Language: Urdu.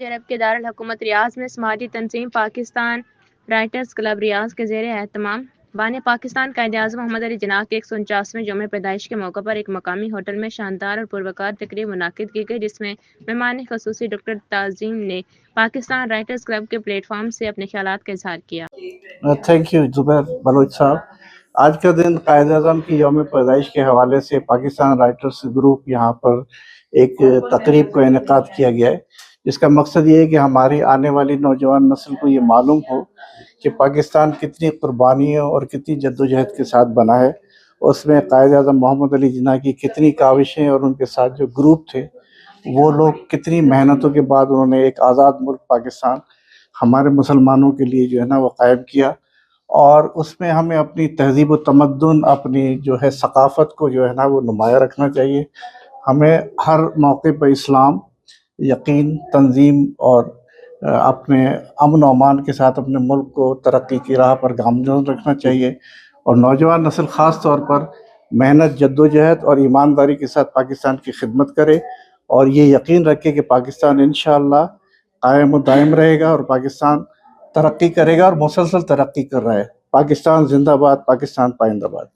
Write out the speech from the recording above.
عرب کے دارالحکومت ریاض میں سماجی تنظیم پاکستان رائٹرز کلب ریاض کے زیر اہتمام بان پاکستان قائد اعظم محمد علی جناح کے 149ویں یوم پیدائش کے موقع پر ایک مقامی ہوٹل میں شاندار اور پروقار تقریب منعقد کی گئی، جس میں مہمان خصوصی ڈاکٹر تعظیم نے پاکستان رائٹرز کلب کے پلیٹ فارم سے اپنے خیالات کا اظہار کیا۔ تھینک یو زبیر بلوچ صاحب۔ آج کا دن قائد اعظم کی یوم پیدائش کے حوالے سے پاکستان رائٹرز گروپ یہاں پر ایک تقریب کا انعقاد کیا گیا ہے، جس کا مقصد یہ ہے کہ ہماری آنے والی نوجوان نسل کو یہ معلوم ہو کہ پاکستان کتنی قربانیوں اور کتنی جدوجہد کے ساتھ بنا ہے، اس میں قائد اعظم محمد علی جناح کی کتنی کاوشیں اور ان کے ساتھ جو گروپ تھے وہ لوگ کتنی محنتوں کے بعد انہوں نے ایک آزاد ملک پاکستان ہمارے مسلمانوں کے لیے جو ہے نا وہ قائم کیا، اور اس میں ہمیں اپنی تہذیب و تمدن، اپنی جو ہے ثقافت کو جو ہے نا وہ نمایاں رکھنا چاہیے۔ ہمیں ہر موقع پہ اسلام، یقین، تنظیم اور اپنے امن و امان کے ساتھ اپنے ملک کو ترقی کی راہ پر گامزن رکھنا چاہیے، اور نوجوان نسل خاص طور پر محنت، جدوجہد اور ایمانداری کے ساتھ پاکستان کی خدمت کرے، اور یہ یقین رکھے کہ پاکستان انشاءاللہ قائم و دائم رہے گا اور پاکستان ترقی کرے گا اور مسلسل ترقی کر رہا ہے۔ پاکستان زندہ باد، پاکستان پائندہ باد۔